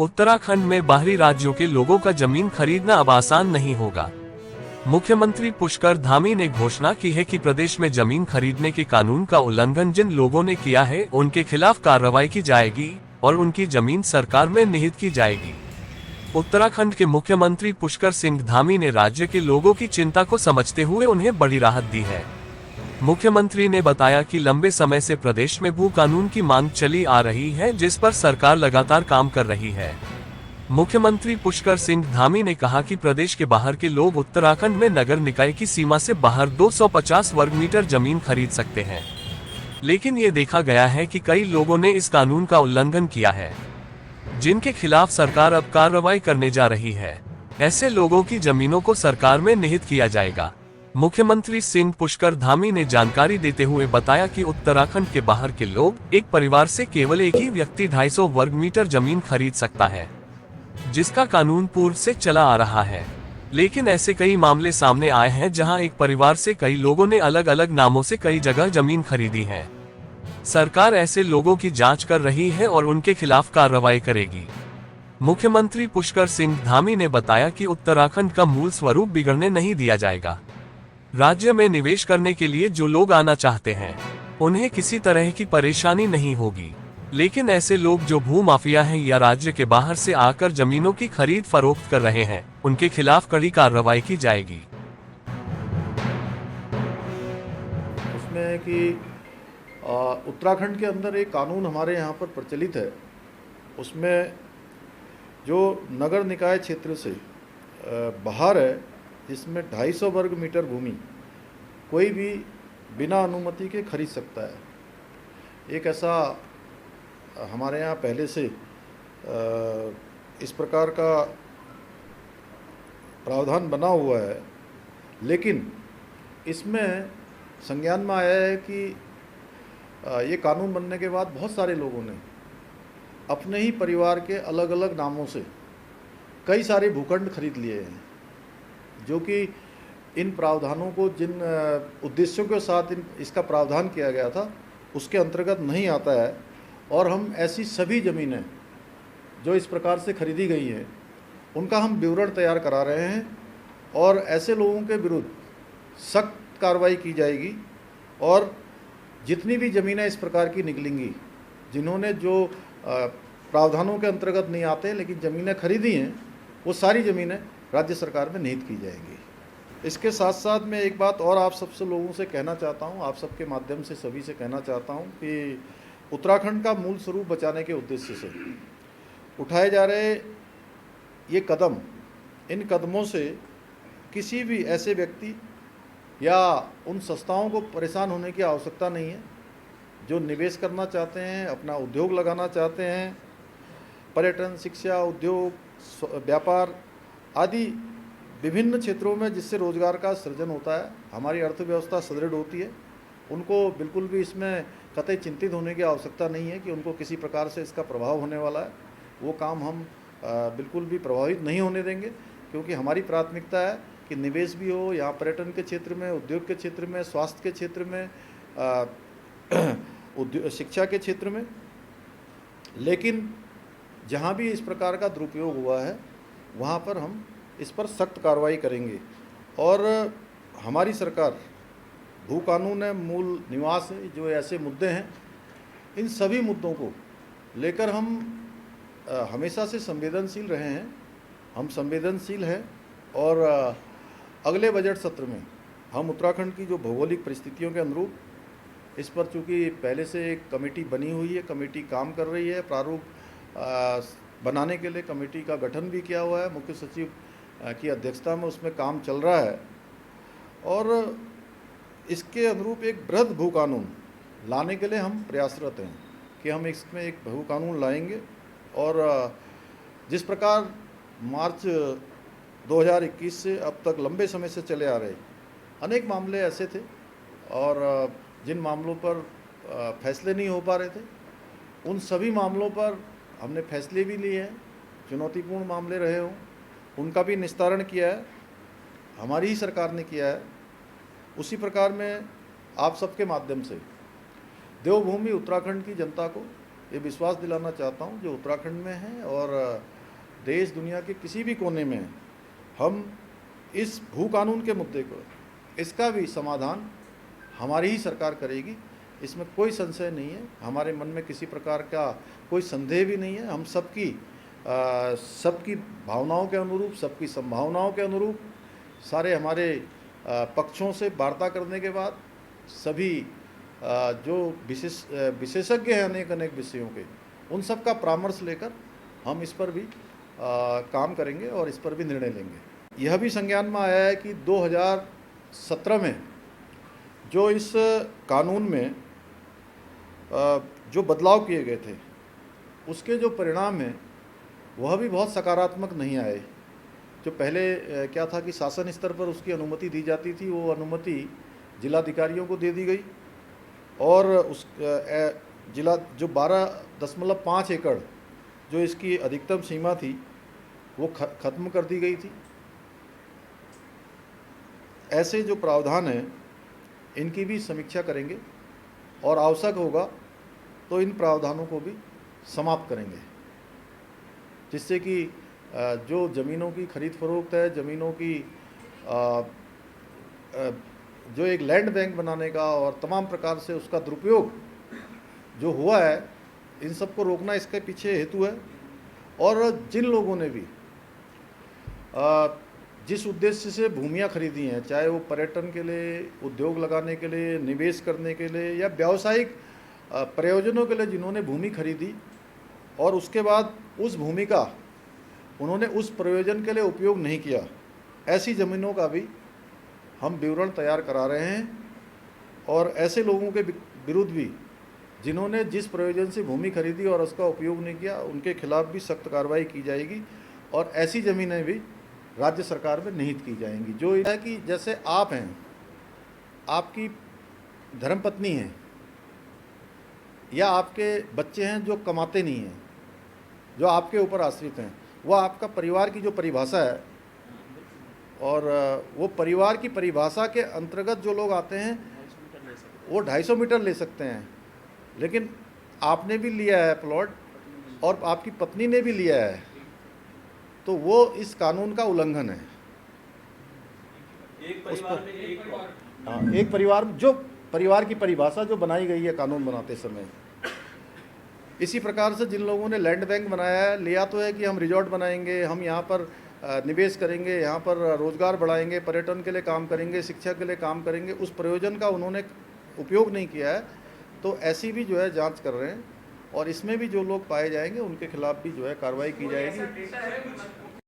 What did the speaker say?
उत्तराखंड में बाहरी राज्यों के लोगों का जमीन खरीदना अब आसान नहीं होगा। मुख्यमंत्री पुष्कर धामी ने घोषणा की है कि प्रदेश में जमीन खरीदने के कानून का उल्लंघन जिन लोगों ने किया है उनके खिलाफ कार्रवाई की जाएगी और उनकी जमीन सरकार में निहित की जाएगी। उत्तराखंड के मुख्यमंत्री पुष्कर सिंह धामी ने राज्य के लोगों की चिंता को समझते हुए उन्हें बड़ी राहत दी है। मुख्यमंत्री ने बताया कि लंबे समय से प्रदेश में भू कानून की मांग चली आ रही है, जिस पर सरकार लगातार काम कर रही है। मुख्यमंत्री पुष्कर सिंह धामी ने कहा कि प्रदेश के बाहर के लोग उत्तराखंड में नगर निकाय की सीमा से बाहर 250 वर्ग मीटर जमीन खरीद सकते हैं, लेकिन ये देखा गया है कि कई लोगों ने इस कानून का उल्लंघन किया है, जिनके खिलाफ सरकार अब कार्रवाई करने जा रही है। ऐसे लोगों की जमीनों को सरकार में निहित किया जाएगा। मुख्यमंत्री सिंह पुष्कर धामी ने जानकारी देते हुए बताया कि उत्तराखंड के बाहर के लोग एक परिवार से केवल एक ही व्यक्ति 250 वर्ग मीटर जमीन खरीद सकता है, जिसका कानून पूर्व से चला आ रहा है। लेकिन ऐसे कई मामले सामने आए हैं जहां एक परिवार से कई लोगों ने अलग अलग नामों से कई जगह जमीन खरीदी है। सरकार ऐसे लोगों की जांच कर रही है और उनके खिलाफ कार्रवाई करेगी। मुख्यमंत्री पुष्कर सिंह धामी ने बताया कि उत्तराखंड का मूल स्वरूप बिगड़ने नहीं दिया जाएगा। राज्य में निवेश करने के लिए जो लोग आना चाहते हैं उन्हें किसी तरह की परेशानी नहीं होगी, लेकिन ऐसे लोग जो भू माफिया हैं या राज्य के बाहर से आकर जमीनों की खरीद फरोख्त कर रहे हैं, उनके खिलाफ कड़ी कार्रवाई की जाएगी। उसमें है कि उत्तराखंड के अंदर एक कानून हमारे यहाँ पर प्रचलित है। उसमें जो नगर निकाय क्षेत्र से बाहर है, जिसमें 250 वर्ग मीटर भूमि कोई भी बिना अनुमति के खरीद सकता है। एक ऐसा हमारे यहाँ पहले से इस प्रकार का प्रावधान बना हुआ है, लेकिन इसमें संज्ञान में आया है कि ये कानून बनने के बाद बहुत सारे लोगों ने अपने ही परिवार के अलग अलग नामों से कई सारे भूखंड खरीद लिए हैं, जो कि इन प्रावधानों को जिन उद्देश्यों के साथ इसका प्रावधान किया गया था उसके अंतर्गत नहीं आता है। और हम ऐसी सभी ज़मीनें जो इस प्रकार से खरीदी गई हैं उनका हम विवरण तैयार करा रहे हैं और ऐसे लोगों के विरुद्ध सख्त कार्रवाई की जाएगी। और जितनी भी ज़मीनें इस प्रकार की निकलेंगी, जिन्होंने जो प्रावधानों के अंतर्गत नहीं आते लेकिन ज़मीनें खरीदी हैं, वो सारी ज़मीनें राज्य सरकार में निहित की जाएंगी। इसके साथ साथ मैं एक बात और आप सबसे लोगों से कहना चाहता हूँ, आप सबके माध्यम से सभी से कहना चाहता हूँ कि उत्तराखंड का मूल स्वरूप बचाने के उद्देश्य से उठाए जा रहे ये कदम, इन कदमों से किसी भी ऐसे व्यक्ति या उन संस्थाओं को परेशान होने की आवश्यकता नहीं है जो निवेश करना चाहते हैं, अपना उद्योग लगाना चाहते हैं। पर्यटन, शिक्षा, उद्योग, व्यापार आदि विभिन्न क्षेत्रों में जिससे रोजगार का सृजन होता है, हमारी अर्थव्यवस्था सुदृढ़ होती है, उनको बिल्कुल भी इसमें कतई चिंतित होने की आवश्यकता नहीं है कि उनको किसी प्रकार से इसका प्रभाव होने वाला है। वो काम हम बिल्कुल भी प्रभावित नहीं होने देंगे, क्योंकि हमारी प्राथमिकता है कि निवेश भी हो यहाँ पर्यटन के क्षेत्र में, उद्योग के क्षेत्र में, स्वास्थ्य के क्षेत्र में, शिक्षा के क्षेत्र में। लेकिन जहाँ भी इस प्रकार का दुरुपयोग हुआ है वहाँ पर हम इस पर सख्त कार्रवाई करेंगे। और हमारी सरकार भू कानून है, मूल निवास है, जो ऐसे मुद्दे हैं, इन सभी मुद्दों को लेकर हम हमेशा से संवेदनशील रहे हैं। हम संवेदनशील हैं और अगले बजट सत्र में हम उत्तराखंड की जो भौगोलिक परिस्थितियों के अनुरूप इस पर, चूँकि पहले से एक कमेटी बनी हुई है, कमेटी काम कर रही है, प्रारूप बनाने के लिए कमेटी का गठन भी किया हुआ है, मुख्य सचिव की अध्यक्षता में उसमें काम चल रहा है। और इसके अनुरूप एक बृहद भू कानून लाने के लिए हम प्रयासरत हैं कि हम इसमें एक भू कानून लाएंगे। और जिस प्रकार मार्च 2021 से अब तक लंबे समय से चले आ रहे अनेक मामले ऐसे थे और जिन मामलों पर फैसले नहीं हो पा रहे थे, उन सभी मामलों पर हमने फैसले भी लिए हैं। चुनौतीपूर्ण मामले रहे हों उनका भी निस्तारण किया है, हमारी ही सरकार ने किया है। उसी प्रकार में आप सबके माध्यम से देवभूमि उत्तराखंड की जनता को ये विश्वास दिलाना चाहता हूँ जो उत्तराखंड में है और देश दुनिया के किसी भी कोने में हम इस भू कानून के मुद्दे को, इसका भी समाधान हमारी ही सरकार करेगी, इसमें कोई संशय नहीं है। हमारे मन में किसी प्रकार का कोई संदेह भी नहीं है। हम सबकी भावनाओं के अनुरूप, सबकी संभावनाओं के अनुरूप, सारे हमारे पक्षों से वार्ता करने के बाद सभी जो विशेषज्ञ हैं अनेक विषयों के, उन सब का परामर्श लेकर हम इस पर भी काम करेंगे और इस पर भी निर्णय लेंगे। यह भी संज्ञान में आया है कि 2017 में जो इस कानून में जो बदलाव किए गए थे उसके जो परिणाम हैं वह भी बहुत सकारात्मक नहीं आए। जो पहले क्या था कि शासन स्तर पर उसकी अनुमति दी जाती थी, वो अनुमति जिलाधिकारियों को दे दी गई और उस जिला जो 12.5 एकड़ जो इसकी अधिकतम सीमा थी वो ख़त्म कर दी गई थी। ऐसे जो प्रावधान हैं इनकी भी समीक्षा करेंगे और आवश्यक होगा तो इन प्रावधानों को भी समाप्त करेंगे, जिससे कि जो ज़मीनों की खरीद फरोख्त है, ज़मीनों की जो एक लैंड बैंक बनाने का और तमाम प्रकार से उसका दुरुपयोग जो हुआ है, इन सब को रोकना इसके पीछे हेतु है। और जिन लोगों ने भी जिस उद्देश्य से भूमियाँ खरीदी हैं, चाहे वो पर्यटन के लिए, उद्योग लगाने के लिए, निवेश करने के लिए या व्यावसायिक प्रयोजनों के लिए जिन्होंने भूमि खरीदी और उसके बाद उस भूमि का उन्होंने उस प्रयोजन के लिए उपयोग नहीं किया, ऐसी ज़मीनों का भी हम विवरण तैयार करा रहे हैं। और ऐसे लोगों के विरुद्ध भी जिन्होंने जिस प्रयोजन से भूमि खरीदी और उसका उपयोग नहीं किया, उनके खिलाफ भी सख्त कार्रवाई की जाएगी और ऐसी ज़मीनें भी राज्य सरकार में निहित की जाएंगी। जो है कि जैसे आप हैं, आपकी धर्मपत्नी हैं या आपके बच्चे हैं जो कमाते नहीं हैं, जो आपके ऊपर आश्रित हैं, वह आपका परिवार की जो परिभाषा है और वो परिवार की परिभाषा के अंतर्गत जो लोग आते हैं वो 250 मीटर ले सकते हैं। लेकिन आपने भी लिया है प्लॉट और आपकी पत्नी ने भी लिया है, तो वो इस कानून का उल्लंघन है। एक परिवार जो परिवार की परिभाषा जो बनाई गई है कानून बनाते समय, इसी प्रकार से जिन लोगों ने लैंड बैंक बनाया है, लिया तो है कि हम रिजॉर्ट बनाएंगे, हम यहाँ पर निवेश करेंगे, यहाँ पर रोजगार बढ़ाएंगे, पर्यटन के लिए काम करेंगे, शिक्षा के लिए काम करेंगे, उस प्रयोजन का उन्होंने उपयोग नहीं किया है, तो ऐसी भी जो है जांच कर रहे हैं और इसमें भी जो लोग पाए जाएंगे उनके खिलाफ भी जो है कार्रवाई की जाएगी।